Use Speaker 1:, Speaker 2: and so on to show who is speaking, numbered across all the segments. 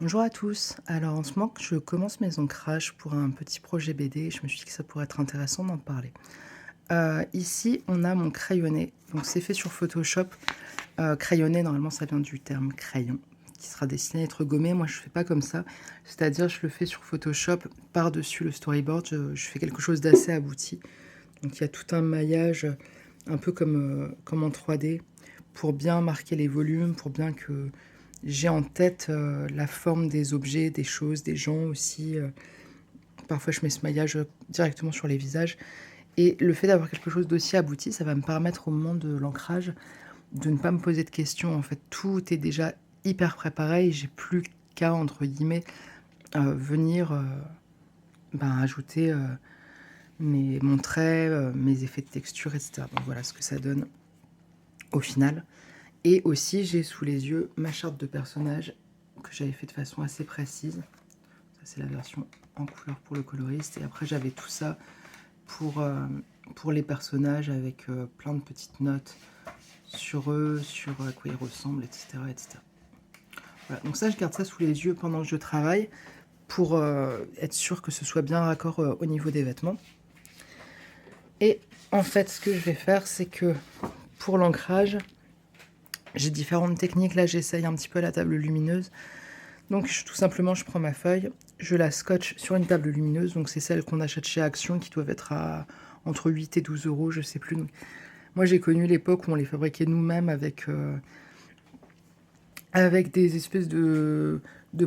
Speaker 1: Bonjour à tous. Alors en ce moment, je commence mes ancrages pour un petit projet BD et je me suis dit que ça pourrait être intéressant d'en parler. Ici, on a mon crayonné. Donc c'est fait sur Photoshop. Crayonné, normalement, ça vient du terme crayon, qui sera destiné à être gommé. Moi, je fais pas comme ça. C'est-à-dire, je le fais sur Photoshop par-dessus le storyboard. Je fais quelque chose d'assez abouti. Donc il y a tout un maillage, un peu comme en 3D, pour bien marquer les volumes, pour bien que j'ai en tête la forme des objets, des choses, des gens aussi. Parfois, je mets ce maillage directement sur les visages. Et le fait d'avoir quelque chose d'aussi abouti, ça va me permettre au moment de l'ancrage de ne pas me poser de questions. En fait, tout est déjà hyper préparé et j'ai plus qu'à, entre guillemets, venir ajouter mon trait, mes effets de texture, etc. Donc voilà ce que ça donne au final. Et aussi, j'ai sous les yeux ma charte de personnage que j'avais fait de façon assez précise. Ça, c'est la version en couleur pour le coloriste. Et après, j'avais tout ça pour les personnages avec plein de petites notes sur eux, sur à quoi ils ressemblent, etc. etc. Voilà. Donc ça, je garde ça sous les yeux pendant que je travaille pour être sûr que ce soit bien raccord au niveau des vêtements. Et en fait, ce que je vais faire, c'est que pour l'ancrage, j'ai différentes techniques. Là, j'essaye un petit peu la table lumineuse. Donc tout simplement, je prends ma feuille, je la scotche sur une table lumineuse. Donc c'est celle qu'on achète chez Action qui doivent être à entre 8 et 12 euros, je sais plus. Donc, moi, j'ai connu l'époque où on les fabriquait nous-mêmes avec des espèces de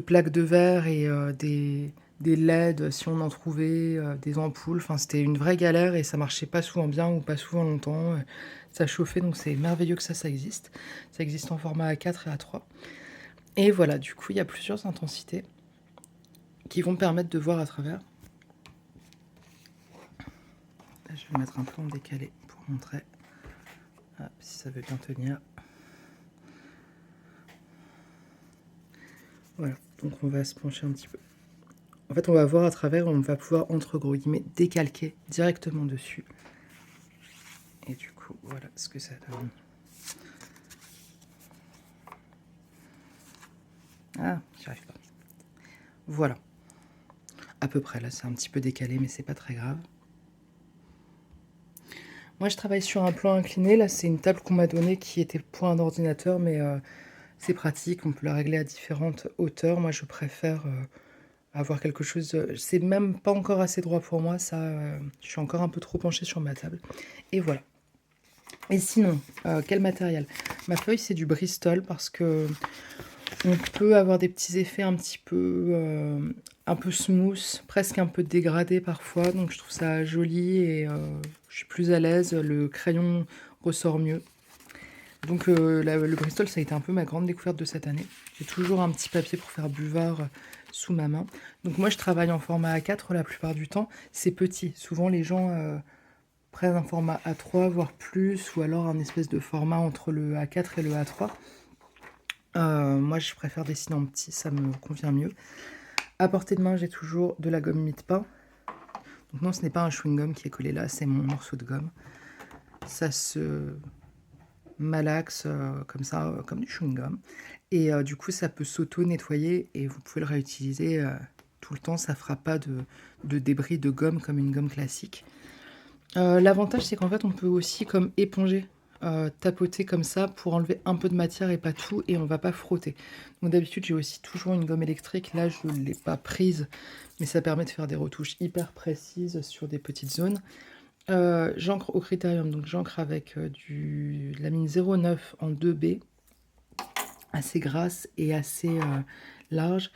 Speaker 1: plaques de verre et des LED si on en trouvait, des ampoules. Enfin, c'était une vraie galère et ça marchait pas souvent bien ou pas souvent longtemps. Ça chauffait, donc c'est merveilleux que ça existe. Ça existe en format A4 et A3. Et voilà, du coup, il y a plusieurs intensités qui vont permettre de voir à travers. Là, je vais mettre un peu en décalé pour montrer si ça veut bien tenir. Voilà, donc on va se pencher un petit peu. En fait, on va voir à travers, on va pouvoir, entre gros guillemets, décalquer directement dessus. Et du coup, voilà ce que ça donne. Ah, j'y arrive pas. Voilà. À peu près, là, c'est un petit peu décalé, mais c'est pas très grave. Moi, je travaille sur un plan incliné. Là, c'est une table qu'on m'a donnée qui était pour un ordinateur, mais c'est pratique. On peut la régler à différentes hauteurs. Moi, je préfère avoir quelque chose. C'est même pas encore assez droit pour moi. Ça, je suis encore un peu trop penchée sur ma table. Et voilà. Et sinon, quel matériel? Ma feuille, c'est du Bristol parce que on peut avoir des petits effets un peu smooth, presque un peu dégradés parfois. Donc je trouve ça joli et je suis plus à l'aise. Le crayon ressort mieux. Donc le Bristol, ça a été un peu ma grande découverte de cette année. J'ai toujours un petit papier pour faire buvard sous ma main. Donc moi, je travaille en format A4 la plupart du temps. C'est petit. Souvent, les gens prennent un format A3, voire plus, ou alors un espèce de format entre le A4 et le A3. Moi, je préfère dessiner en petit, ça me convient mieux. À portée de main, j'ai toujours de la gomme mie-de-pain. Donc non, ce n'est pas un chewing-gum qui est collé là, c'est mon morceau de gomme. Ça se malaxe comme ça, comme du chewing-gum. Et du coup, ça peut s'auto-nettoyer et vous pouvez le réutiliser tout le temps. Ça ne fera pas de débris de gomme comme une gomme classique. L'avantage, c'est qu'en fait, on peut aussi comme éponger, tapoter comme ça pour enlever un peu de matière et pas tout, et on va pas frotter. Donc d'habitude, j'ai aussi toujours une gomme électrique. Là, je ne l'ai pas prise, mais ça permet de faire des retouches hyper précises sur des petites zones. J'encre au critérium, donc j'encre avec de la mine 09 en 2B, assez grasse et assez large.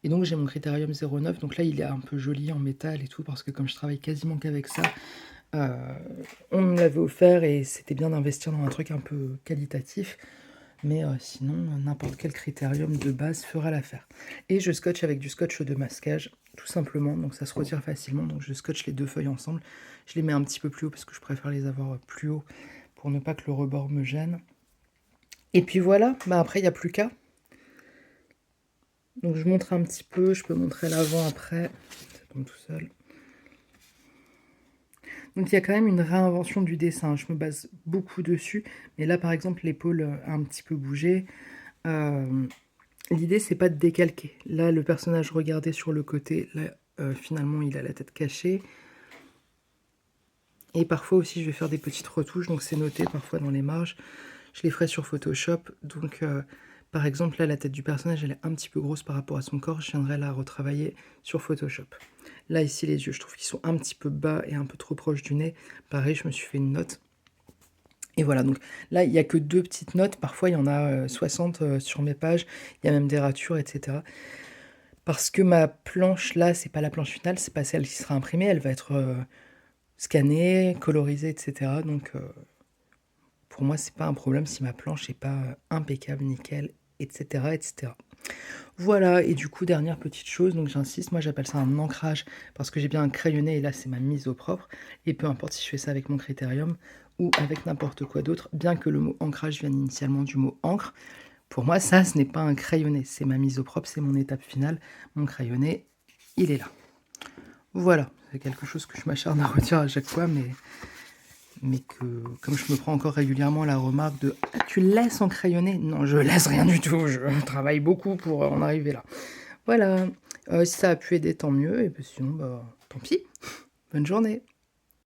Speaker 1: Et donc j'ai mon critérium 09, donc là il est un peu joli en métal et tout, parce que comme je travaille quasiment qu'avec ça, on me l'avait offert et c'était bien d'investir dans un truc un peu qualitatif. Mais sinon, n'importe quel critérium de base fera l'affaire. Et je scotche avec du scotch de masquage, tout simplement, donc ça se retire facilement. Donc je scotche les deux feuilles ensemble. Je les mets un petit peu plus haut parce que je préfère les avoir plus haut pour ne pas que le rebord me gêne. Et puis voilà, après il n'y a plus qu'à. Donc je montre un petit peu, je peux montrer l'avant après, ça tombe tout seul. Donc il y a quand même une réinvention du dessin, je me base beaucoup dessus, mais là par exemple l'épaule a un petit peu bougé. L'idée, c'est pas de décalquer. Là, le personnage regardait sur le côté, là, finalement, il a la tête cachée. Et parfois aussi, je vais faire des petites retouches, donc c'est noté parfois dans les marges. Je les ferai sur Photoshop, donc par exemple, là, la tête du personnage, elle est un petit peu grosse par rapport à son corps, je viendrai la retravailler sur Photoshop. Là, ici, les yeux, je trouve qu'ils sont un petit peu bas et un peu trop proches du nez. Pareil, je me suis fait une note. Et voilà, donc là, il n'y a que 2 petites notes. Parfois, il y en a 60 sur mes pages. Il y a même des ratures, etc. Parce que ma planche, là, c'est pas la planche finale, c'est pas celle qui sera imprimée. Elle va être scannée, colorisée, etc. Donc, pour moi, c'est pas un problème si ma planche n'est pas impeccable, nickel, etc., etc. Voilà, et du coup, dernière petite chose, donc j'insiste, moi j'appelle ça un ancrage parce que j'ai bien un crayonné et là c'est ma mise au propre. Et peu importe si je fais ça avec mon Critérium ou avec n'importe quoi d'autre, bien que le mot ancrage vienne initialement du mot encre, pour moi ça ce n'est pas un crayonné, c'est ma mise au propre, c'est mon étape finale. Mon crayonné, il est là. Voilà, c'est quelque chose que je m'acharne à redire à chaque fois, mais que comme je me prends encore régulièrement la remarque de «Ah, tu laisses encrayonner?» Non, je laisse rien du tout, je travaille beaucoup pour en arriver là. Voilà, si ça a pu aider, tant mieux et puis sinon, bah, tant pis. Bonne journée.